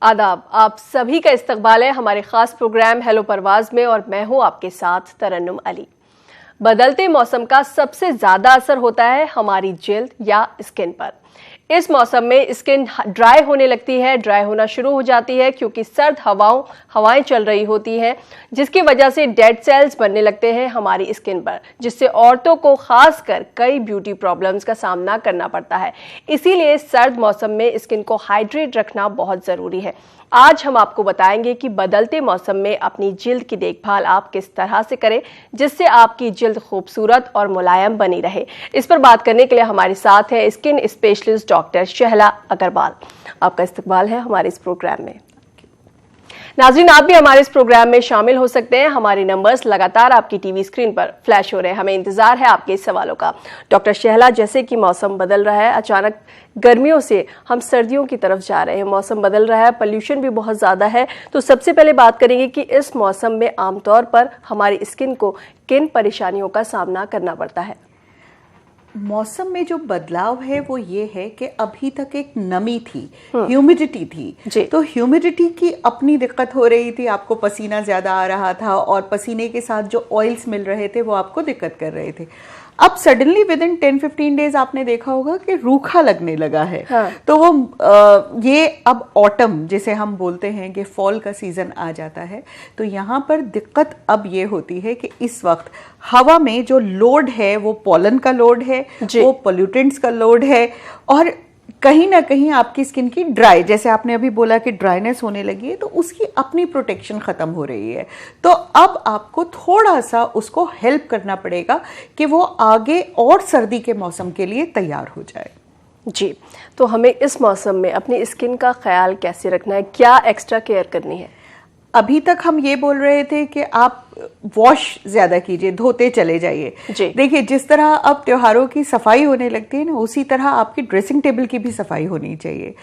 आदाब, आप सभी का इस्तकबाल है हमारे खास प्रोग्राम हेलो परवाज में और मैं हूं आपके साथ तरन्नुम अली। बदलते मौसम का सबसे ज्यादा असर होता है हमारी जिल्द या स्किन पर। इस मौसम में स्किन ड्राई होने लगती है, ड्राई होना शुरू हो जाती है क्योंकि सर्द हवाएं चल रही होती हैं, जिसकी वजह से डेड सेल्स बनने लगते हैं हमारी स्किन पर, जिससे औरतों को खासकर कई ब्यूटी प्रॉब्लम्स का सामना करना पड़ता है। इसीलिए सर्द मौसम में स्किन को हाइड्रेट रखना बहुत ज़रूरी है। आज हम आपको बताएंगे कि बदलते मौसम में अपनी जिल्द की देखभाल आप किस तरह से करें जिससे आपकी जिल्द खूबसूरत और मुलायम बनी रहे। इस पर बात करने के लिए हमारे साथ है skin specialist doctor Shahla Agarwal. आपका इस्तकबाल है हमारे इस प्रोग्राम में। नाज़रीन, आप भी हमारे इस प्रोग्राम में शामिल हो सकते हैं। हमारे नंबर्स लगातार आपकी टीवी स्क्रीन पर फ्लैश हो रहे हैं। हमें इंतजार है आपके इस सवालों का। डॉक्टर शहला, जैसे कि मौसम बदल रहा है, अचानक गर्मियों से हम सर्दियों की तरफ जा रहे हैं, मौसम बदल रहा है, पोल्यूशन भी बहुत ज़्यादा है, तो सबसे पहले बात करेंगे कि इस मौसम में आमतौर पर हमारी स्किन को किन परेशानियों का सामना करना पड़ता है? मौसम में जो बदलाव है वो ये है कि अभी तक एक नमी थी, ह्यूमिडिटी थी, तो ह्यूमिडिटी की अपनी दिक्कत हो रही थी, आपको पसीना ज़्यादा आ रहा था और पसीने के साथ जो ऑयल्स मिल रहे थे वो आपको दिक्कत कर रहे थे। अब सडनली विद इन 10-15 डेज आपने देखा होगा कि रूखा लगने लगा है। तो वो ये अब ऑटम जिसे हम बोलते हैं कि फॉल का सीजन आ जाता है, तो यहाँ पर दिक्कत अब ये होती है कि इस वक्त हवा में जो लोड है वो पॉलन का लोड है, वो पोल्यूटेंट्स का लोड है और कहीं ना कहीं आपकी स्किन की ड्राई, जैसे आपने अभी बोला कि ड्राइनेस होने लगी है, तो उसकी अपनी प्रोटेक्शन खत्म हो रही है। तो अब आपको थोड़ा सा उसको हेल्प करना पड़ेगा कि वो आगे और सर्दी के मौसम के लिए तैयार हो जाए। जी, तो हमें इस मौसम में अपनी स्किन का ख्याल कैसे रखना है, क्या एक्स्ट्रा केयर करनी है? अभी तक हम ये बोल रहे थे कि आप वॉश ज्यादा कीजिए, धोते चले जाइए। देखिए, जिस तरह अब त्योहारों की सफाई होने लगती है ना, उसी तरह आपकी ड्रेसिंग टेबल की भी सफाई होनी चाहिए।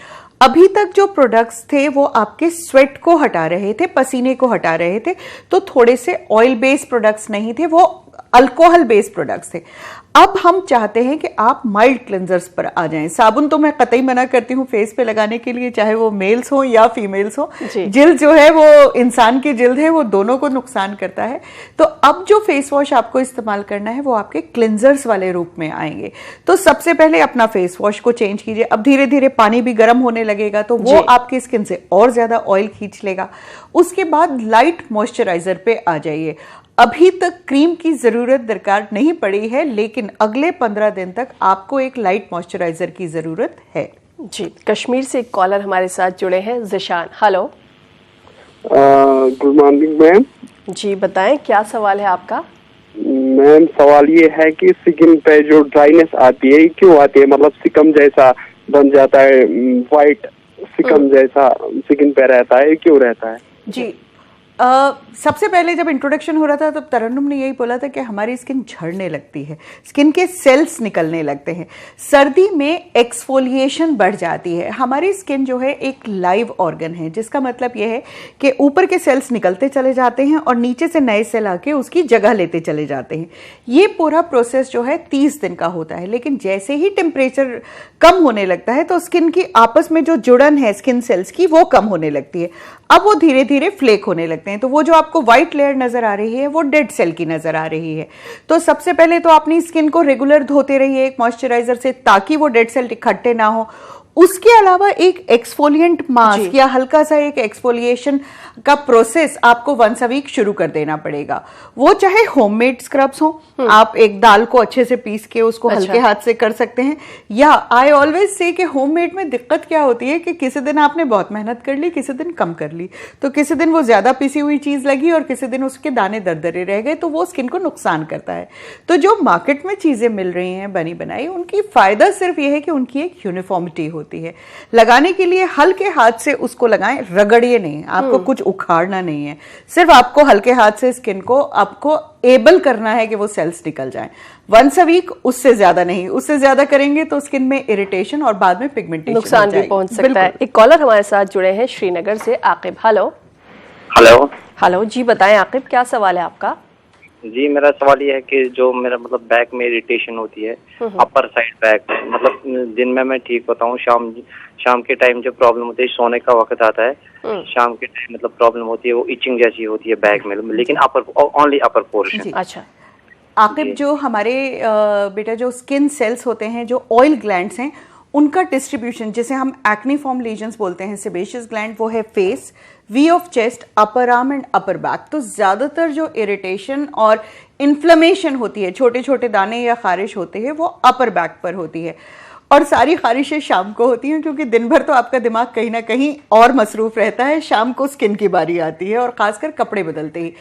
अभी तक जो प्रोडक्ट्स थे वो आपके स्वेट को हटा रहे थे, पसीने को हटा रहे थे, तो थोड़े से ऑयल बेस्ड प्रोडक्ट्स नहीं थे, वो अल्कोहल बेस्ड प्रोडक्ट्स थे। अब हम चाहते हैं कि आप माइल्ड क्लेंजर्स पर आ जाएं। साबुन तो मैं कतई मना करती हूँ फेस पे लगाने के लिए, चाहे वो मेल्स हो या फीमेल्स हो। जिल्द जो है वो इंसान की जिल्द है, वो दोनों को नुकसान करता है। तो अब जो फेस वॉश आपको इस्तेमाल करना है वो आपके क्लेंजर्स वाले रूप में आएंगे। तो सबसे पहले अपना फेस वॉश को चेंज कीजिए। अब धीरे धीरे पानी भी गर्म होने लगेगा तो वो आपकी स्किन से और ज्यादा ऑयल खींच लेगा। उसके बाद लाइट मॉइस्चराइजर पे आ जाइए। अभी तक क्रीम की जरूरत दरकार नहीं पड़ी है, लेकिन अगले 15 दिन तक आपको एक लाइट मॉइस्चराइजर की जरूरत है। जी, कश्मीर से एक कॉलर हमारे साथ जुड़े हैं, Zeeshan. Hello, good morning ma'am. जी बताएं, क्या सवाल है आपका? मैम, सवाल ये है कि स्किन पे जो ड्राइनेस आती है क्यों आती है? मतलब सिकम जैसा बन जाता है, वाइट सिकम जैसा स्किन पे रहता है, क्यों रहता है? जी, सबसे पहले जब इंट्रोडक्शन हो रहा था तब तरन्नुम ने यही बोला था कि हमारी स्किन झड़ने लगती है, स्किन के सेल्स निकलने लगते हैं। सर्दी में एक्सफोलिएशन बढ़ जाती है। हमारी स्किन जो है एक लाइव ऑर्गन है, जिसका मतलब यह है कि ऊपर के सेल्स निकलते चले जाते हैं और नीचे से नए सेल आके उसकी जगह लेते चले जाते हैं। ये पूरा प्रोसेस जो है 30 दिन का होता है, लेकिन जैसे ही टेम्परेचर कम होने लगता है तो स्किन की आपस में जो जुड़न है स्किन सेल्स की वो कम होने लगती है। अब वो धीरे धीरे फ्लेक होने लगते हैं, तो वो जो आपको व्हाइट लेयर नजर आ रही है वो डेड सेल की नजर आ रही है। तो सबसे पहले तो अपनी स्किन को रेगुलर धोते रहिए एक मॉइस्चराइजर से, ताकि वो डेड सेल इकट्ठे ना हो। उसके अलावा एक एक्सफोलिएंट मास्क या हल्का सा एक एक्सफोलिएशन का प्रोसेस आपको वंस अ वीक शुरू कर देना पड़ेगा। वो चाहे होममेड स्क्रब्स हो, आप एक दाल को अच्छे से पीस के उसको हल्के हाथ से कर सकते हैं, या आई ऑलवेज से कि होममेड में दिक्कत क्या होती है कि किसी दिन आपने बहुत मेहनत कर ली, किसी दिन कम कर ली, तो किसी दिन वो ज्यादा पिसी हुई चीज लगी और किसी दिन उसके दाने दरदरे रह गए, तो वो स्किन को नुकसान करता है। तो जो मार्केट में चीजें मिल रही हैं बनी बनाई, उनकी फायदा सिर्फ ये है कि उनकी एक यूनिफॉर्मिटी होती है। लगाने के लिए हल्के हाथ से उसको लगाएं, रगड़िए नहीं, आपको कुछ उखाड़ना नहीं है, सिर्फ आपको हल्के हाथ से स्किन को आपको एबल करना है कि वो सेल्स निकल जाएं। वंस अ वीक, उससे ज्यादा नहीं। उससे ज्यादा करेंगे तो स्किन में इरिटेशन और बाद में पिगमेंटेशन नुकसान भी पहुंच सकता है। एक कॉलर हमारे साथ जुड़े हैं श्रीनगर से, आकिब। हेलो हेलो हेलो, जी बताएं आकिब, क्या सवाल है आपका? जी, मेरा सवाल ये है कि जो मेरा मतलब बैक में इरिटेशन होती है, अपर साइड बैक में, मतलब दिन में मैं ठीक होता हूँ, शाम के टाइम जो प्रॉब्लम होती है, सोने का वक्त आता है, शाम के टाइम मतलब प्रॉब्लम होती है, वो इचिंग जैसी होती है बैक में, लेकिन ओनली अपर पोर्शन। अच्छा, आकिब, जो हमारे बेटा जो स्किन सेल्स होते हैं, जो ऑयल ग्लैंड्स हैं, उनका डिस्ट्रीब्यूशन, जिसे हम एक्नीफॉर्म लीजन्स बोलते हैं, सेबेशियस ग्लैंड, वो है face, V of chest, upper arm and upper back. तो ज़्यादातर जो इरिटेशन और इन्फ्लेमेशन होती है, छोटे छोटे दाने या खारिश होते हैं, वो अपर बैक पर होती है। और सारी खारिशें शाम को होती हैं, क्योंकि दिन भर तो आपका दिमाग कहीं ना कहीं और मसरूफ रहता है, शाम को स्किन की बारी आती है, और ख़ासकर कपड़े बदलते ही।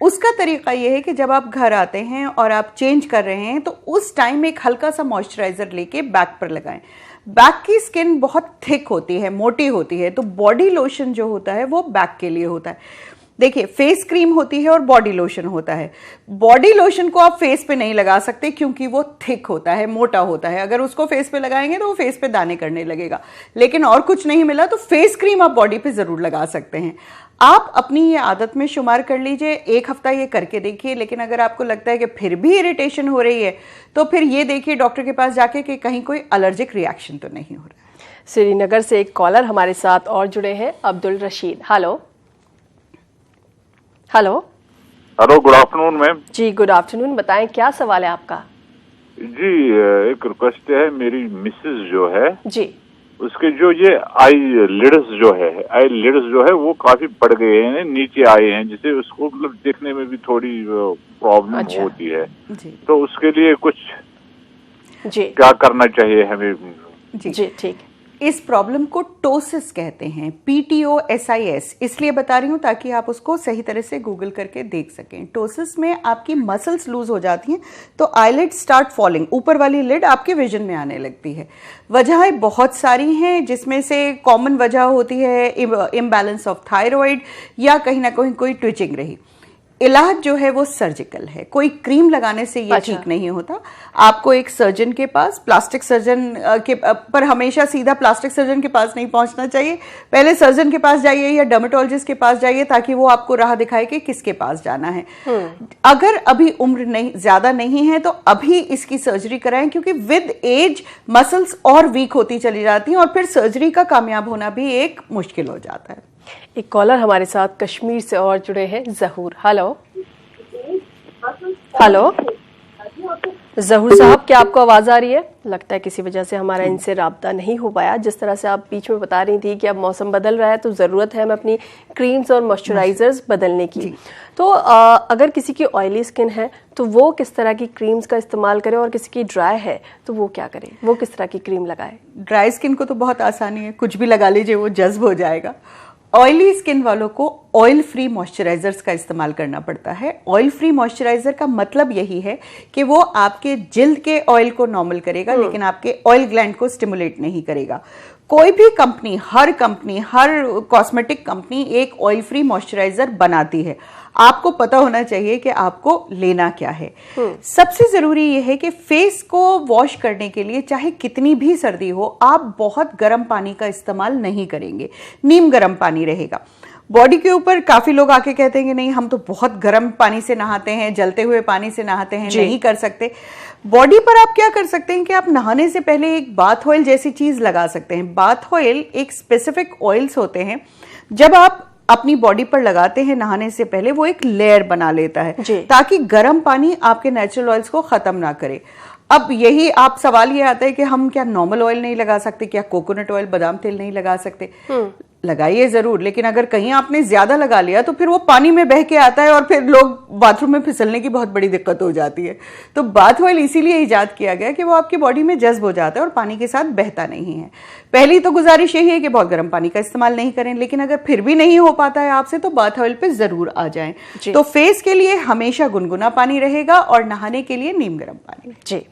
उसका तरीका यह है कि जब आप घर आते हैं और आप चेंज कर रहे हैं, तो उस टाइम एक हल्का सा मॉइस्चराइजर लेके बैक पर लगाएं। बैक की स्किन बहुत थिक होती है, मोटी होती है, तो बॉडी लोशन जो होता है वो बैक के लिए होता है। देखिए, फेस क्रीम होती है और बॉडी लोशन होता है। बॉडी लोशन को आप फेस पे नहीं लगा सकते, क्योंकि वो थिक होता है, मोटा होता है। अगर उसको फेस पे लगाएंगे तो वो फेस पे दाने करने लगेगा। लेकिन और कुछ नहीं मिला तो फेस क्रीम आप बॉडी पे जरूर लगा सकते हैं। आप अपनी ये आदत में शुमार कर लीजिए, 1 हफ्ता ये करके देखिए। लेकिन अगर आपको लगता है कि फिर भी इरिटेशन हो रही है, तो फिर ये देखिए डॉक्टर के पास जाके कि कहीं कोई एलर्जिक रिएक्शन तो नहीं हो रहा है। श्रीनगर से एक कॉलर हमारे साथ और जुड़े हैं, Abdul Rashid. Hello hello hello, good afternoon ma'am. जी, गुड आफ्टरनून। बताएं, क्या सवाल है आपका? जी, एक रिक्वेस्ट है, मेरी मिसेस जो है जी, उसके जो ये आई लिड्स जो है वो काफी बढ़ गए हैं, नीचे आए हैं, जिससे उसको मतलब देखने में भी थोड़ी प्रॉब्लम अच्छा। होती है। जी तो उसके लिए कुछ जी क्या करना चाहिए हमें? जी, ठीक। इस प्रॉब्लम को टोसिस कहते हैं, PTOSIS। इसलिए बता रही हूँ ताकि आप उसको सही तरह से गूगल करके देख सकें। टोसिस में आपकी मसल्स लूज हो जाती हैं, तो आईलिड स्टार्ट फॉलिंग, ऊपर वाली लिड आपके विजन में आने लगती है। वजहें बहुत सारी हैं, जिसमें से कॉमन वजह होती है इम्बैलेंस ऑफ थायराइड, या कहीं ना कहीं कोई ट्विचिंग रही। इलाज जो है वो सर्जिकल है, कोई क्रीम लगाने से ये अच्छा। ठीक नहीं होता। आपको एक सर्जन के पास, प्लास्टिक सर्जन के पर हमेशा सीधा प्लास्टिक सर्जन के पास नहीं पहुंचना चाहिए। पहले सर्जन के पास जाइए या डर्मेटोलॉजिस्ट के पास जाइए, ताकि वो आपको राह दिखाए कि किसके पास जाना है। अगर अभी उम्र नहीं ज्यादा नहीं है तो अभी इसकी सर्जरी कराएं, क्योंकि विद एज मसल्स और वीक होती चली जाती हैं, और फिर सर्जरी का कामयाब होना भी एक मुश्किल हो जाता है। एक कॉलर हमारे साथ कश्मीर से और जुड़े हैं, जहूर। हेलो हेलो जहूर साहब, क्या आपको आवाज आ रही है? लगता है किसी वजह से हमारा इनसे राब्ता नहीं हो पाया। जिस तरह से आप बीच में बता रही थी कि अब मौसम बदल रहा है, तो ज़रूरत है हमें अपनी क्रीम्स और मॉइस्चराइजर्स बदलने की। तो अगर किसी की ऑयली स्किन है तो वो किस तरह की क्रीम्स का इस्तेमाल करे, और किसी की ड्राई है तो वो क्या करे, वो किस तरह की क्रीम लगाए? ड्राई स्किन को तो बहुत आसानी है, कुछ भी लगा लीजिए, वो जज्ब हो जाएगा। ऑयली स्किन वालों को ऑयल फ्री मॉइस्चराइजर्स का इस्तेमाल करना पड़ता है। ऑयल फ्री मॉइस्चराइजर का मतलब यही है कि वो आपके जिल्द के ऑयल को नॉर्मल करेगा, लेकिन आपके ऑयल ग्लैंड को स्टिमुलेट नहीं करेगा। कोई भी कंपनी, हर कॉस्मेटिक कंपनी एक ऑयल फ्री मॉइस्चराइजर बनाती है। आपको पता होना चाहिए कि आपको लेना क्या है। सबसे जरूरी यह है कि फेस को वॉश करने के लिए चाहे कितनी भी सर्दी हो, आप बहुत गर्म पानी का इस्तेमाल नहीं करेंगे, नीम गर्म पानी रहेगा। बॉडी के ऊपर काफी लोग आके कहते हैं कि नहीं, हम तो बहुत गर्म पानी से नहाते हैं, जलते हुए पानी से नहाते हैं, नहीं कर सकते। बॉडी पर आप क्या कर सकते हैं कि आप नहाने से पहले एक बाथ ऑयल जैसी चीज लगा सकते हैं। बाथ ऑयल एक स्पेसिफिक ऑयल्स होते हैं, जब आप अपनी बॉडी पर लगाते हैं नहाने से पहले, वो एक लेयर बना लेता है, ताकि गर्म पानी आपके नेचुरल ऑयल्स को खत्म ना करे। अब यही आप सवाल ये आता है कि हम क्या नॉर्मल ऑयल नहीं लगा सकते, क्या कोकोनट ऑयल, बादाम तेल नहीं लगा सकते? लगाइए जरूर, लेकिन अगर कहीं आपने ज्यादा लगा लिया तो फिर वो पानी में बह के आता है, और फिर लोग बाथरूम में फिसलने की बहुत बड़ी दिक्कत हो जाती है। तो बाथ ऑयल इसीलिए इजाद किया गया कि वो आपकी बॉडी में जज्ब हो जाता है और पानी के साथ बहता नहीं है। पहली तो गुजारिश यही है कि बहुत गर्म पानी का इस्तेमाल नहीं करें, लेकिन अगर फिर भी नहीं हो पाता है आपसे तो बाथ ऑयल पे जरूर आ जाएं। तो फेस के लिए हमेशा गुनगुना पानी रहेगा, और नहाने के लिए नीम गर्म पानी। जी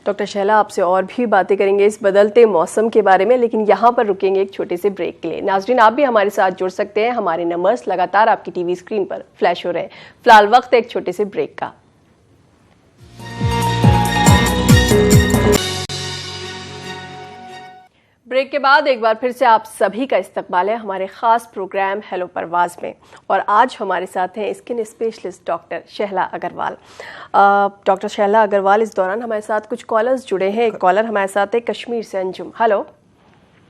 डॉक्टर शैला, आपसे और भी बातें करेंगे इस बदलते मौसम के बारे में, लेकिन यहाँ पर रुकेंगे एक छोटे से ब्रेक के लिए। नाजरीन, आप भी हमारे साथ जुड़ सकते हैं, हमारे नंबर्स लगातार आपकी टीवी स्क्रीन पर फ्लैश हो रहे हैं। फिलहाल वक्त है एक छोटे से ब्रेक का। ब्रेक के बाद एक बार फिर से आप सभी का इस्तकबाल है हमारे खास प्रोग्राम हेलो परवाज में। और आज हमारे साथ हैं skin specialist doctor Shahla Agarwal. Doctor Shahla Agarwal, इस दौरान हमारे साथ कुछ कॉलर्स जुड़े हैं। एक कॉलर हमारे साथ है कश्मीर से, अंजुम। हेलो।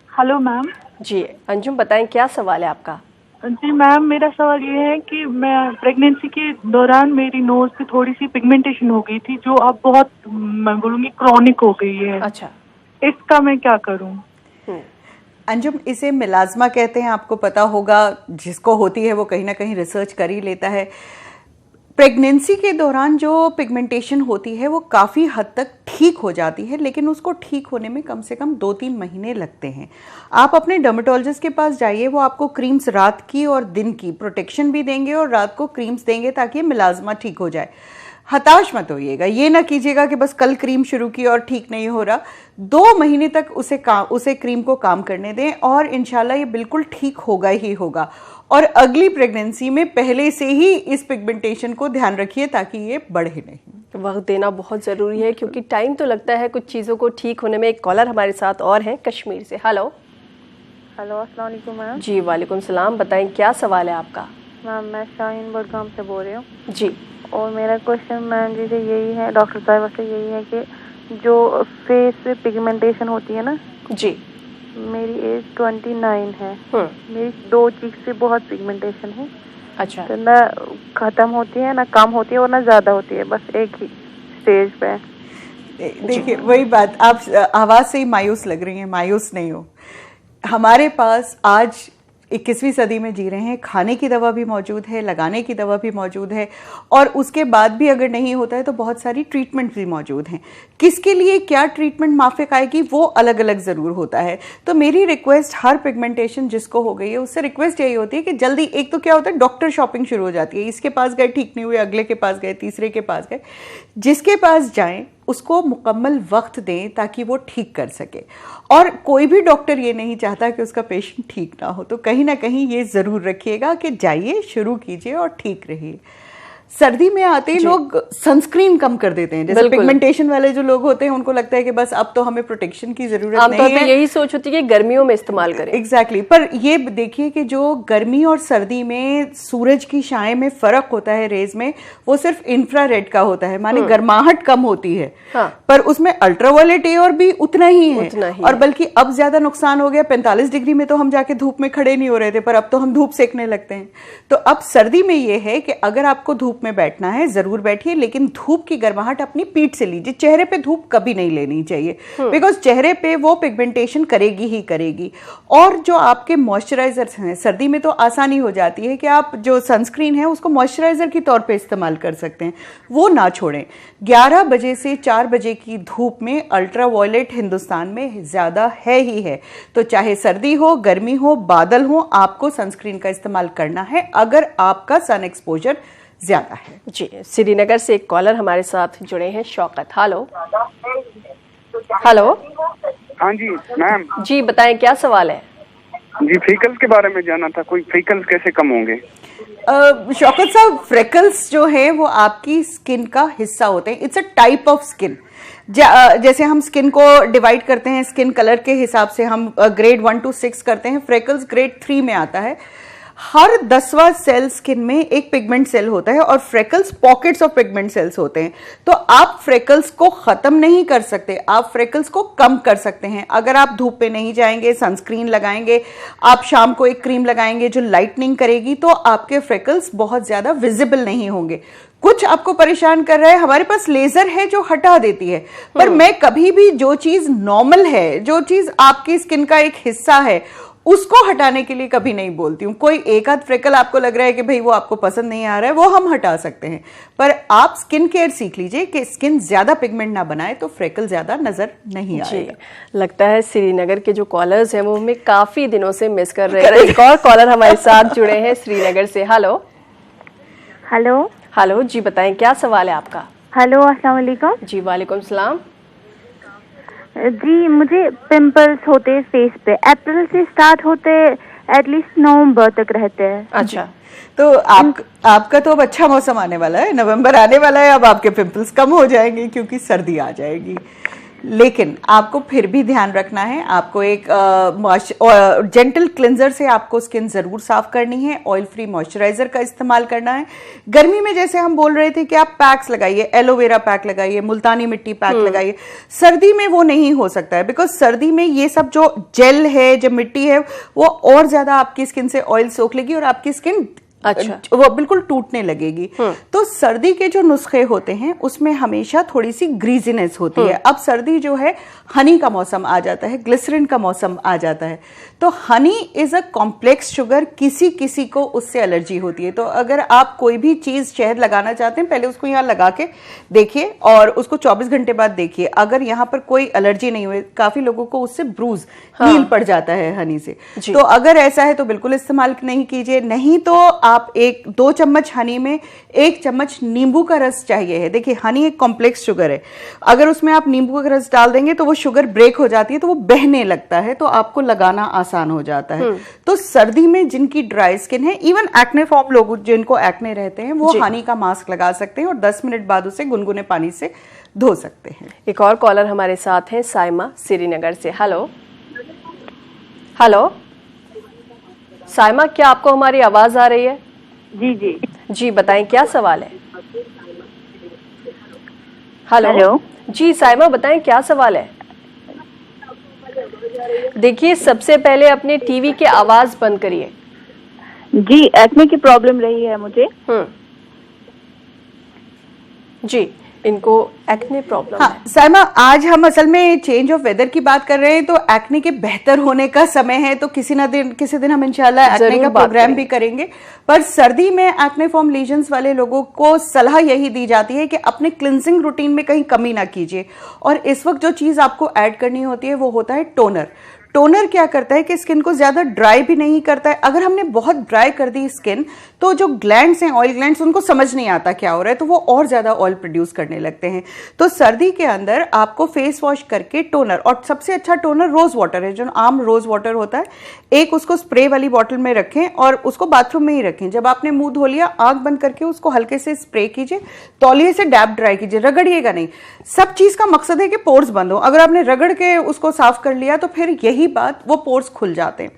Hello ma'am. जी अंजुम, बताएं क्या सवाल है आपका? जी मैम, मेरा सवाल ये है कि मैं प्रेगनेंसी के दौरान मेरी नोज पे थोड़ी सी पिगमेंटेशन हो गई थी, जो अब बहुत, मैं बोलूँगी, क्रॉनिक हो गई है। अच्छा, इसका मैं क्या करूँ? अंजुम, इसे मिलाजमा कहते हैं, आपको पता होगा। जिसको होती है वो कहीं ना कहीं रिसर्च कर ही लेता है। प्रेगनेंसी के दौरान जो पिगमेंटेशन होती है वो काफ़ी हद तक ठीक हो जाती है, लेकिन उसको ठीक होने में कम से कम 2-3 महीने लगते हैं। आप अपने डर्मेटोलॉजिस्ट के पास जाइए, वो आपको क्रीम्स रात की और दिन की प्रोटेक्शन भी देंगे और रात को क्रीम्स देंगे ताकि मिलाजमा ठीक हो जाए। हताश मत होइएगा, ये ना कीजिएगा कि बस कल क्रीम शुरू की और ठीक नहीं हो रहा। 2 महीने तक उसे क्रीम को काम करने दें और इंशाल्लाह ये बिल्कुल ठीक होगा ही होगा। और अगली प्रेगनेंसी में पहले से ही इस पिगमेंटेशन को ध्यान रखिए ताकि ये बढ़े नहीं। वक्त देना बहुत ज़रूरी है क्योंकि टाइम तो लगता है कुछ चीज़ों को ठीक होने में। एक कॉलर हमारे साथ और हैं कश्मीर से। हेलो। हेलो, अस्सलाम वालेकुम मैम। जी वालेकुम सलाम, बताएं क्या सवाल है आपका? मैम, मैं शाहीन बडगाम से बोल रही हूँ। जी। और मेरा क्वेश्चन मैम जी से यही है, डॉक्टर साहिबा से यही है कि जो फेस पे पिगमेंटेशन होती है ना जी, मेरी एज 29 है। मेरी 2 चीक से बहुत पिगमेंटेशन है। अच्छा। तो ना खत्म होती है, ना कम होती है और ना ज्यादा होती है, बस एक ही स्टेज पे है। देखिए वही बात, आप आवाज से ही मायूस लग रही हैं। मायूस नहीं हो, हमारे पास आज 21वीं सदी में जी रहे हैं। खाने की दवा भी मौजूद है, लगाने की दवा भी मौजूद है, और उसके बाद भी अगर नहीं होता है तो बहुत सारी ट्रीटमेंट भी मौजूद हैं। किसके लिए क्या ट्रीटमेंट माफिक आएगी वो अलग अलग ज़रूर होता है। तो मेरी रिक्वेस्ट, हर पिगमेंटेशन जिसको हो गई है उससे रिक्वेस्ट यही होती है कि जल्दी, एक तो क्या होता है डॉक्टर शॉपिंग शुरू हो जाती है, इसके पास गए ठीक नहीं हुए, अगले के पास गए, तीसरे के पास गए। जिसके पास जाएं उसको मुकम्मल वक्त दें ताकि वो ठीक कर सके। और कोई भी डॉक्टर ये नहीं चाहता कि उसका पेशेंट ठीक ना हो, तो कहीं ना कहीं ये ज़रूर रखिएगा कि जाइए, शुरू कीजिए और ठीक रहिए। सर्दी में आते ही लोग सनस्क्रीन कम कर देते हैं। जैसे पिगमेंटेशन वाले जो लोग होते हैं उनको लगता है कि बस अब तो हमें प्रोटेक्शन की जरूरत नहीं है। यही सोच होती है कि गर्मियों में इस्तेमाल करें। एग्जैक्टली। पर ये देखिए कि जो गर्मी और सर्दी में सूरज की छाया में फर्क होता है रेज में, वो सिर्फ इंफ्रारेड का होता है, माने गर्माहट कम होती है। हाँ। पर उसमें अल्ट्रावायलेट एयर भी उतना ही है। और बल्कि अब ज्यादा नुकसान हो गया। 45 डिग्री में तो हम जाके धूप में खड़े नहीं हो रहे थे, पर अब तो हम धूप सेकने लगते हैं। तो अब सर्दी में ये है कि अगर आपको धूप में बैठना है जरूर बैठिए, लेकिन धूप की गर्माहट अपनी पीठ से लीजिए। चेहरे पे धूप कभी नहीं लेनी चाहिए, बिकॉज चेहरे पे वो पिगमेंटेशन करेगी ही करेगी। और जो आपके मॉइस्चराइजर्स हैं, सर्दी में तो आसानी हो जाती है कि आप जो सनस्क्रीन है उसको मॉइस्चराइजर के तौर पे इस्तेमाल कर सकते हैं, वो ना छोड़ें। 11 बजे से 4 बजे की धूप में अल्ट्रावायलेट हिंदुस्तान में ज्यादा है ही है। तो चाहे सर्दी हो, गर्मी हो, बादल हो, आपको सनस्क्रीन का इस्तेमाल करना है अगर आपका सन एक्सपोजर ज्यादा है। जी, श्रीनगर से एक कॉलर हमारे साथ जुड़े हैं, शौकत। हेलो। हेलो। हाँ जी मैम। जी बताएं क्या सवाल है? जी, फ्रिकल्स के बारे में जानना था, कोई फ्रिकल्स कैसे कम होंगे? शौकत साहब, फ्रिकल्स जो है वो आपकी स्किन का हिस्सा होते हैं। It's a type of skin. जैसे हम स्किन को डिवाइड करते हैं स्किन कलर के हिसाब से, हम ग्रेड 1 to 6 करते हैं, फ्रिकल्स ग्रेड 3 में आता है। हर 10वां सेल स्किन में एक पिगमेंट सेल होता है और freckles pockets of pigment cells होते हैं। तो आप फ्रेकल्स को खत्म नहीं कर सकते, आप फ्रेकल्स को कम कर सकते हैं। अगर आप धूप पे नहीं जाएंगे, सनस्क्रीन लगाएंगे, आप शाम को एक क्रीम लगाएंगे जो लाइटनिंग करेगी, तो आपके फ्रेकल्स बहुत ज्यादा विजिबल नहीं होंगे। कुछ आपको परेशान कर रहा है, हमारे पास लेजर है जो हटा देती है। पर मैं कभी भी जो चीज नॉर्मल है, जो चीज आपकी स्किन का एक हिस्सा है, उसको हटाने के लिए कभी नहीं बोलती हूँ। कोई एक आध फ्रेकल आपको लग रहा है कि भाई वो आपको पसंद नहीं आ रहा है, वो हम हटा सकते हैं। पर आप स्किन केयर सीख लीजिए कि स्किन ज्यादा पिगमेंट ना बनाए तो फ्रेकल ज्यादा नजर नहीं आएगा। लगता है श्रीनगर के जो कॉलर्स हैं वो हमें काफी दिनों से मिस कर रहे हैं। एक और कॉलर हमारे साथ जुड़े हैं श्रीनगर से। हेलो। हेलो। हेलो जी, बताएं क्या सवाल है आपका? हेलो, अस्सलाम वालेकुम। जी वालेकुम सलाम। जी, मुझे पिंपल्स होते हैं फेस पे, अप्रैल से स्टार्ट होते एटलीस्ट नवंबर तक रहते हैं। अच्छा, तो आपका तो अब अच्छा मौसम आने वाला है, नवंबर आने वाला है, अब आपके पिंपल्स कम हो जाएंगे क्योंकि सर्दी आ जाएगी। लेकिन आपको फिर भी ध्यान रखना है, आपको एक जेंटल क्लिंजर से आपको स्किन जरूर साफ करनी है, ऑयल फ्री मॉइस्चराइजर का इस्तेमाल करना है। गर्मी में जैसे हम बोल रहे थे कि आप पैक्स लगाइए, एलोवेरा पैक लगाइए, मुल्तानी मिट्टी पैक लगाइए, सर्दी में वो नहीं हो सकता है, बिकॉज सर्दी में ये सब जो जेल है, जो मिट्टी है, वो और ज्यादा आपकी स्किन से ऑयल सोख लेगी और आपकी स्किन वो बिल्कुल टूटने लगेगी। तो सर्दी के जो नुस्खे होते हैं उसमें हमेशा थोड़ी सी ग्रीजीनेस होती है। अब सर्दी जो है, हनी का मौसम आ जाता है, ग्लिसरीन का मौसम आ जाता है, तो honey is a complex sugar, किसी किसी को उससे एलर्जी होती है। तो अगर आप कोई भी चीज शहद लगाना चाहते हैं, पहले उसको यहाँ लगा के देखिए और उसको 24 घंटे बाद देखिए, अगर यहाँ पर कोई एलर्जी नहीं हुई, काफी लोगों को उससे ब्रूज नील पड़ जाता है हनी से, तो अगर ऐसा है तो बिल्कुल इस्तेमाल नहीं कीजिए। नहीं तो आप 1-2 चम्मच हनी में 1 चम्मच नींबू का रस चाहिए है। देखिए हनी एक कॉम्प्लेक्स शुगर है, अगर उसमें आप नींबू का रस डाल देंगे तो वो शुगर ब्रेक हो जाती है, तो वो बहने लगता है, तो आपको लगाना आसान हो जाता है। तो सर्दी में जिनकी ड्राई स्किन है, इवन एक्ने फॉर्म लोग जिनको एक्ने रहते हैं, वो हनी का मास्क लगा सकते हैं और 10 मिनट बाद उसे गुनगुने पानी से धो सकते हैं। एक और कॉलर हमारे साथ हैं, साइमा श्रीनगर से। हेलो हेलो साइमा, क्या आपको हमारी आवाज आ रही है? जी जी जी बताएं, क्या सवाल है? हेलो जी साइमा, बताएं क्या सवाल है? देखिए सबसे पहले अपने टीवी की आवाज बंद करिए। जी, एक्ने की प्रॉब्लम रही है मुझे। जी, इनको एक्ने प्रॉब्लम हाँ साइमा, आज हम असल में चेंज ऑफ वेदर की बात कर रहे हैं, तो एक्ने के बेहतर होने का समय है, तो किसी दिन हम इंशाल्लाह एक्ने का प्रोग्राम भी करेंगे। पर सर्दी में एक्ने फॉर्म लीजन्स वाले लोगों को सलाह यही दी जाती है कि अपने क्लिंजिंग रूटीन में कहीं कमी ना कीजिए, और इस वक्त जो चीज आपको ऐड करनी होती है वो होता है टोनर। टोनर क्या करता है कि स्किन को ज्यादा ड्राई भी नहीं करता है। अगर हमने बहुत ड्राई कर दी स्किन, तो जो ग्लैंड्स हैं, ऑयल ग्लैंड्स, उनको समझ नहीं आता क्या हो रहा है, तो वो और ज्यादा ऑयल प्रोड्यूस करने लगते हैं। तो सर्दी के अंदर आपको फेस वॉश करके टोनर, और सबसे अच्छा टोनर रोज वाटर है, जो आम रोज वाटर होता है, एक उसको स्प्रे वाली बॉटल में रखें और उसको बाथरूम में ही रखें। जब आपने मुंह धो लिया, आंख बंद करके उसको हल्के से स्प्रे कीजिए, तौलिए से डैप ड्राई कीजिए, रगड़िएगा नहीं। सब चीज का मकसद है कि पोर्स बंद हो। अगर आपने रगड़ के उसको साफ कर लिया तो फिर यही बात, वो पोर्स खुल जाते हैं।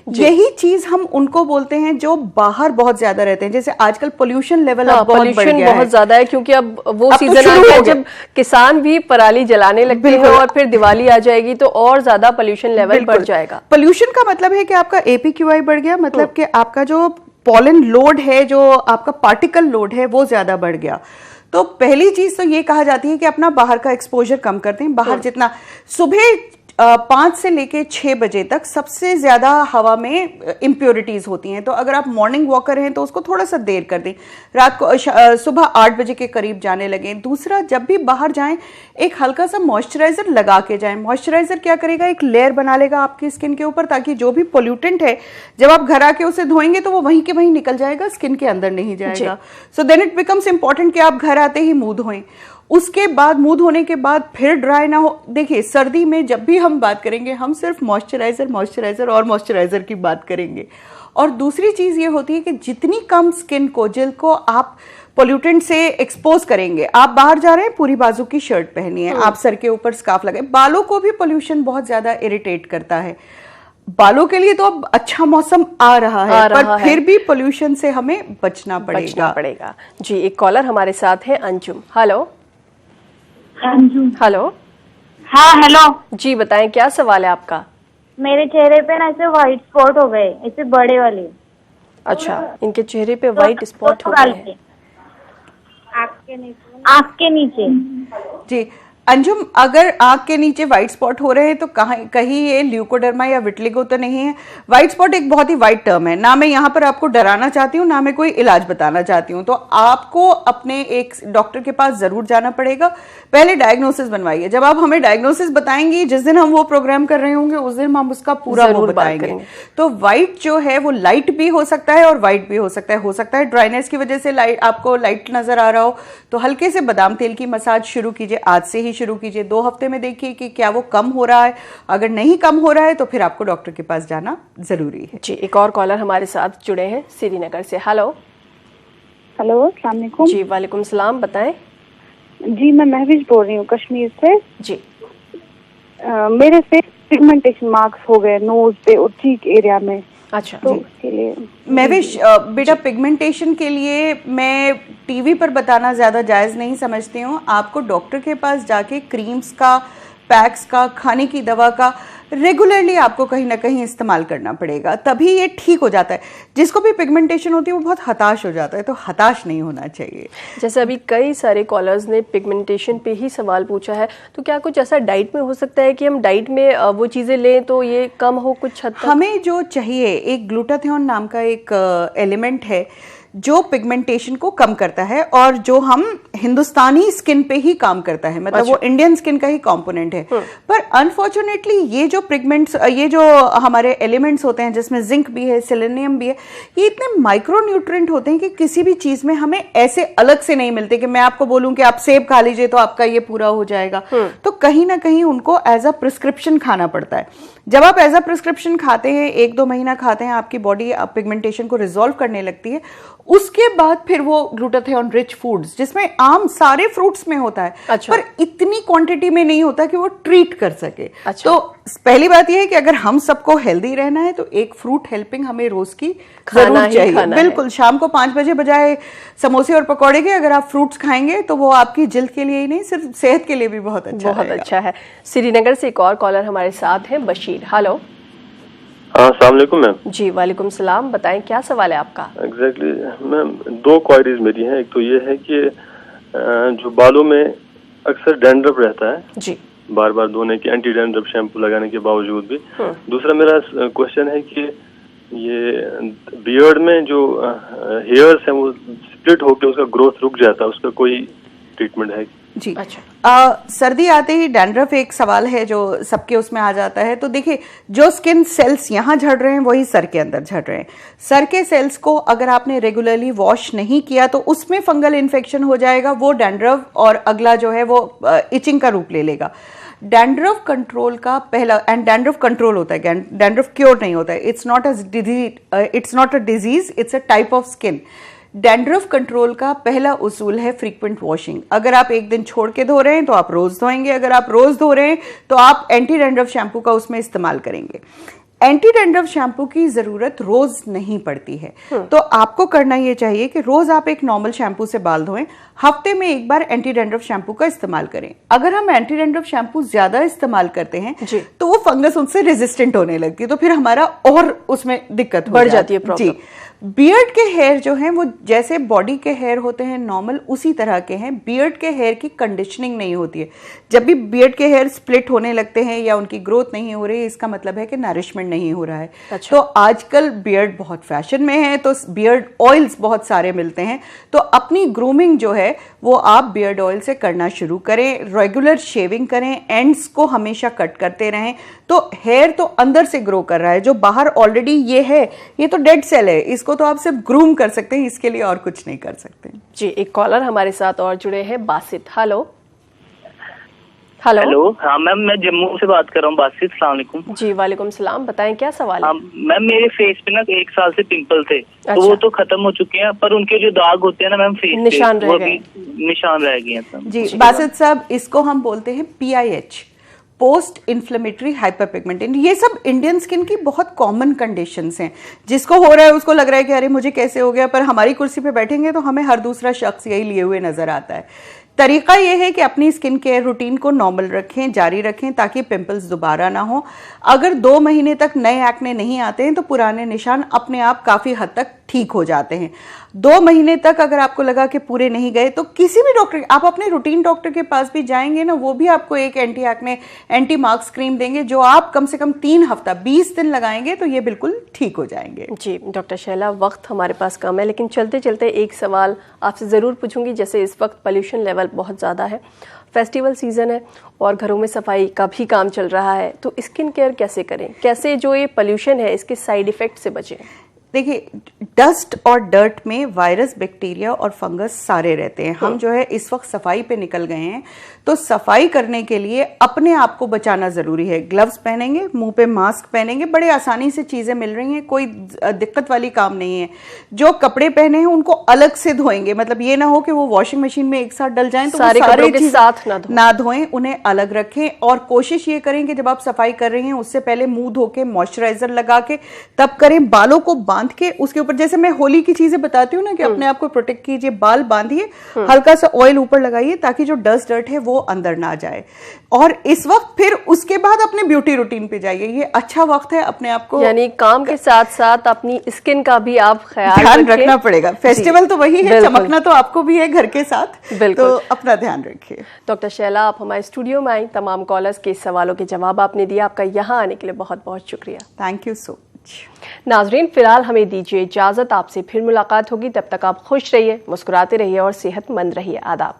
यही चीज हम उनको बोलते हैं जो बाहर बहुत ज्यादा रहते हैं। जैसे आजकल पोल्यूशन लेवल बहुत बढ़ गया बहुत ज्यादा है, क्योंकि अब वो सीजन आ गया जब किसान भी पराली जलाने लगते हैं और फिर दिवाली आ जाएगी तो और ज्यादा पोल्यूशन लेवल बढ़ जाएगा। पोल्यूशन का मतलब है कि आपका APQI बढ़ गया, मतलब कि आपका जो पॉलन लोड है, जो आपका पार्टिकल लोड है, वो ज्यादा बढ़ गया। तो पहली चीज तो ये कहा जाती है कि अपना बाहर का एक्सपोजर कम करते हैं। बाहर जितना सुबह 5 से लेके 6 बजे तक सबसे ज्यादा हवा में इम्प्योरिटीज होती हैं, तो अगर आप मॉर्निंग वॉकर हैं तो उसको थोड़ा सा देर कर दें, रात को सुबह 8 बजे के करीब जाने लगे। दूसरा, जब भी बाहर जाएं एक हल्का सा मॉइस्चराइजर लगा के जाएं। मॉइस्चराइजर क्या करेगा, एक लेयर बना लेगा आपकी स्किन के ऊपर, ताकि जो भी पोल्यूटेंट है जब आप घर आके उसे धोएंगे तो वो वहीं के वहीं निकल जाएगा, स्किन के अंदर नहीं जाएगा। So then it becomes important कि आप घर आते ही मुंह धोएं। उसके बाद मुंह धोने के बाद फिर ड्राई ना हो। देखिए सर्दी में जब भी हम बात करेंगे, हम सिर्फ मॉइस्चराइजर और मॉइस्चराइजर की बात करेंगे। और दूसरी चीज ये होती है कि जितनी कम स्किन को, जिल्द को आप पोल्यूटेंट से एक्सपोज करेंगे, आप बाहर जा रहे हैं पूरी बाजू की शर्ट पहनी है, आप सर के ऊपर स्कार्फ लगाए। बालों को भी पोल्यूशन बहुत ज्यादा इरिटेट करता है। बालों के लिए तो अब अच्छा मौसम आ रहा है, फिर भी पोल्यूशन से हमें बचना पड़ेगा। जी, एक कॉलर हमारे साथ है, अंजुम। Hello hello. हाँ हेलो जी बताएं, क्या सवाल है आपका? मेरे चेहरे पे ना ऐसे व्हाइट स्पॉट हो गए, ऐसे बड़े वाले। अच्छा, इनके चेहरे पे व्हाइट स्पॉट हो गए हैं आँख के नीचे। जी अंजुम, अगर आंख के नीचे व्हाइट स्पॉट हो रहे हैं तो कहीं ये ल्यूकोडर्मा या विटलिगो तो नहीं है। व्हाइट स्पॉट एक बहुत ही वाइड टर्म है, ना मैं यहाँ पर आपको डराना चाहती हूँ, ना मैं कोई इलाज बताना चाहती हूँ। तो आपको अपने एक डॉक्टर के पास जरूर जाना पड़ेगा। पहले डायग्नोसिस बनवाइए। जब आप हमें डायग्नोसिस बताएंगी, जिस दिन हम वो प्रोग्राम कर रहे होंगे उस दिन हम उसका पूरा वो बताएंगे। तो व्हाइट जो है वो लाइट भी हो सकता है और व्हाइट भी हो सकता है। ड्राइनेस की वजह से आपको लाइट नजर आ रहा हो तो हल्के से बादाम तेल की मसाज शुरू कीजिए, आज से ही शुरू कीजिए। 2 हफ्ते में देखिए कि क्या वो कम हो रहा है। अगर नहीं कम हो रहा है तो फिर आपको डॉक्टर के पास जाना जरूरी है। जी, एक और कॉलर हमारे साथ जुड़े हैं श्रीनगर से। हेलो अस्सलाम वालेकुम। जी वालेकुम सलाम, बताएं। जी मैं महविश बोल रही हूँ कश्मीर से। जी मेरे फेस पिगमेंटेशन मार्क्स हो गए नोज पे और चीक एरिया में। अच्छा, तो उसके लिए महविश, बेटा पिगमेंटेशन के लिए मैं टीवी पर बताना ज़्यादा जायज़ नहीं समझती हूँ। आपको डॉक्टर के पास जाके क्रीम्स का, पैक्स का, खाने की दवा का रेगुलरली आपको कहीं ना कहीं इस्तेमाल करना पड़ेगा, तभी ये ठीक हो जाता है। जिसको भी पिगमेंटेशन होती है वो बहुत हताश हो जाता है, तो हताश नहीं होना चाहिए। जैसे अभी कई सारे कॉलर्स ने पिगमेंटेशन पे ही सवाल पूछा है, तो क्या कुछ ऐसा डाइट में हो सकता है कि हम डाइट में वो चीज़ें लें तो ये कम हो कुछ हद तक? हमें जो चाहिए, एक ग्लूटाथियोन नाम का एक एलिमेंट है जो पिगमेंटेशन को कम करता है और जो हम हिंदुस्तानी स्किन पे ही काम करता है, मतलब वो इंडियन स्किन का ही कंपोनेंट है। पर अनफॉर्चुनेटली ये जो पिगमेंट्स, ये जो हमारे एलिमेंट्स होते हैं जिसमें जिंक भी है, सेलेनियम भी है, ये इतने माइक्रो न्यूट्रिएंट होते हैं कि किसी भी चीज में हमें ऐसे अलग से नहीं मिलते कि मैं आपको बोलूं कि आप सेब खा लीजिए तो आपका ये पूरा हो जाएगा। तो कहीं ना कहीं उनको एज अ प्रिस्क्रिप्शन खाना पड़ता है। जब आप एज अ प्रिस्क्रिप्शन खाते हैं, 1-2 महीना खाते हैं, आपकी बॉडी पिगमेंटेशन को रिजॉल्व करने लगती है। उसके बाद फिर वो ग्लूटाथियोन रिच फूड्स, जिसमें आम सारे फ्रूट्स में होता है, अच्छा। पर इतनी क्वांटिटी में नहीं होता कि वो ट्रीट कर सके। अच्छा। तो पहली बात यह है कि अगर हम सबको हेल्दी रहना है तो एक फ्रूट हेल्पिंग हमें रोज की जरूर चाहिए। बिल्कुल, शाम को 5 बजे बजाय समोसे और पकौड़े के अगर आप फ्रूट्स खाएंगे तो वो आपकी जिल्द के लिए ही नहीं, सिर्फ सेहत के लिए भी बहुत अच्छा है। श्रीनगर से एक और कॉलर हमारे साथ हैं, बशीर। हेलो। हाँ, अस्सलाम वालेकुम मैम। जी वालेकुम सलाम, बताएं क्या सवाल है आपका? एग्जैक्टली मैम, 2 क्वायरीज मेरी हैं। एक तो ये है कि जो बालों में अक्सर डैंड्रफ रहता है जी, बार बार धोने के, एंटी डैंड्रफ शैम्पू लगाने के बावजूद भी। दूसरा मेरा क्वेश्चन है कि ये बियर्ड में जो हेयर्स हैं वो स्प्लिट होकर उसका ग्रोथ रुक जाता है, उसका कोई ट्रीटमेंट है जी? अच्छा, सर्दी आते ही डैंड्रफ एक सवाल है जो सबके उसमें आ जाता है। तो देखिए, जो स्किन सेल्स यहाँ झड़ रहे हैं वही सर के अंदर झड़ रहे हैं। सर के सेल्स को अगर आपने रेगुलरली वॉश नहीं किया तो उसमें फंगल इन्फेक्शन हो जाएगा, वो डैंड्रफ और अगला जो है वो इचिंग का रूप ले लेगा। डैंड्रफ कंट्रोल का पहला, एंड डैंड्रफ कंट्रोल होता है, डैंड्रफ क्योर नहीं होता है। It's not a disease, it's a type of skin. Dandruff control का पहला उसूल है फ्रीक्वेंट वॉशिंग। अगर आप एक दिन छोड़ के धो रहे हैं तो आप रोज धोएंगे, अगर आप रोज धो रहे हैं तो आप एंटी डैंड्रफ शैम्पू का उसमें इस्तेमाल करेंगे। एंटी डैंड्रफ शैम्पू की जरूरत रोज नहीं पड़ती है, तो आपको करना यह चाहिए कि रोज आप एक नॉर्मल शैम्पू से बाल धोएं, हफ्ते में एक बार एंटी डैंड्रफ शैम्पू का इस्तेमाल करें। अगर हम एंटी डैंड्रफ शैम्पू ज्यादा इस्तेमाल करते हैं तो वो फंगस उनसे रेजिस्टेंट होने लगती है, तो फिर हमारा और उसमें दिक्कत बढ़ जाती है, प्रॉब्लम। बियर्ड के हेयर जो हैं वो जैसे बॉडी के हेयर होते हैं नॉर्मल, उसी तरह के हैं। बियर्ड के हेयर की कंडीशनिंग नहीं होती है। जब भी बियर्ड के हेयर स्प्लिट होने लगते हैं या उनकी ग्रोथ नहीं हो रही है, इसका मतलब है कि नरिशमेंट नहीं हो रहा है। अच्छा। तो आजकल बियर्ड बहुत फैशन में है, तो बियर्ड ऑयल्स बहुत सारे मिलते हैं, तो अपनी ग्रूमिंग जो है वो आप बियर्ड ऑयल से करना शुरू करें। रेगुलर शेविंग करें, एंड्स को हमेशा कट करते रहें, तो हेयर तो अंदर से ग्रो कर रहा है। जो बाहर ऑलरेडी ये है, ये तो डेड सेल है, इसको तो आप सिर्फ ग्रूम कर सकते हैं, इसके लिए और कुछ नहीं कर सकते जी। एक कॉलर हमारे साथ और जुड़े हैं, बासित। हेलो। हेलो। हाँ मैम, मैं जम्मू से बात कर रहा हूँ। बासित, अस्सलाम वालेकुम। जी वालेकुम सलाम, बताएं क्या सवाल है? मैम, मेरे फेस पे ना 1 साल से पिंपल थे। अच्छा। तो वो तो खत्म हो चुके हैं, पर उनके जो दाग होते हैं ना मैम फेस निशान पे, रह वो गए। निशान रह गए हैं जी। बासित साहब, इसको हम बोलते हैं PIH, पोस्ट इन्फ्लेमेटरी हाइपरपिगमेंटेशन। ये सब इंडियन स्किन की बहुत कॉमन कंडीशंस हैं। जिसको हो रहा है उसको लग रहा है कि अरे मुझे कैसे हो गया, पर हमारी कुर्सी पे बैठेंगे तो हमें हर दूसरा शख्स यही लिए हुए नजर आता है। तरीका यह है कि अपनी स्किन केयर रूटीन को नॉर्मल रखें, जारी रखें, ताकि पिंपल्स दोबारा ना हो। अगर 2 महीने तक नए एक्ने नहीं आते हैं तो पुराने निशान अपने आप काफी हद तक ठीक हो जाते हैं। 2 महीने तक अगर आपको लगा कि पूरे नहीं गए तो किसी भी डॉक्टर, आप अपने रूटीन डॉक्टर के पास भी जाएंगे ना, वो भी आपको एक anti acne, anti marks cream देंगे, जो आप कम से कम 3 हफ्ता 20 दिन लगाएंगे तो ये बिल्कुल ठीक हो जाएंगे। जी डॉक्टर शैला, वक्त हमारे पास कम है, लेकिन चलते चलते एक सवाल आपसे ज़रूर पूछूंगी। जैसे इस वक्त पोल्यूशन लेवल बहुत ज़्यादा है, फेस्टिवल सीजन है और घरों में सफाई का भी काम चल रहा है, तो स्किन केयर कैसे करें? कैसे जो ये पोल्यूशन है इसके साइड इफेक्ट से बचें? देखिए, डस्ट और डर्ट में वायरस, बैक्टीरिया और फंगस सारे रहते हैं। हम जो है इस वक्त सफाई पे निकल गए हैं, तो सफाई करने के लिए अपने आप को बचाना जरूरी है। ग्लव्स पहनेंगे, मुंह पे मास्क पहनेंगे, बड़े आसानी से चीजें मिल रही हैं, कोई दिक्कत वाली काम नहीं है। जो कपड़े पहने हैं उनको अलग से धोएंगे, मतलब ये ना हो कि वो वॉशिंग मशीन में एक साथ डल जाएं तो सारे कपड़ों के साथ ना धोएं, उन्हें अलग रखें। और कोशिश ये करें कि जब आप सफाई कर रही हैं उससे पहले मुंह धो के मॉइस्चराइजर लगा के तब करें। बालों को बांध के उसके ऊपर, जैसे मैं होली की चीजें बताती हूँ ना कि अपने आप को प्रोटेक्ट कीजिए, बाल बांधिए, हल्का सा ऑयल ऊपर लगाइए ताकि जो डस्ट डर्ट है वो अंदर ना जाए। और इस वक्त फिर उसके बाद अपने ब्यूटी रूटीन पे जाइए, ये अच्छा वक्त है अपने आप को, यानी काम के साथ साथ अपनी स्किन का भी आप ध्यान रखना पड़ेगा। फेस्टिवल तो वही है, चमकना तो आपको भी है घर के साथ, तो अपना ध्यान रखिए। डॉक्टर शैला, आप हमारे स्टूडियो में आई, तमाम कॉलर्स के सवालों के जवाब आपने दिया, आपका यहाँ आने के लिए बहुत बहुत शुक्रिया। Thank you so much. नाजरीन, फिलहाल हमें दीजिए इजाजत, आपसे फिर मुलाकात होगी, तब तक आप खुश रहिए, मुस्कुराते रहिए और सेहतमंद रहिए। आदाब।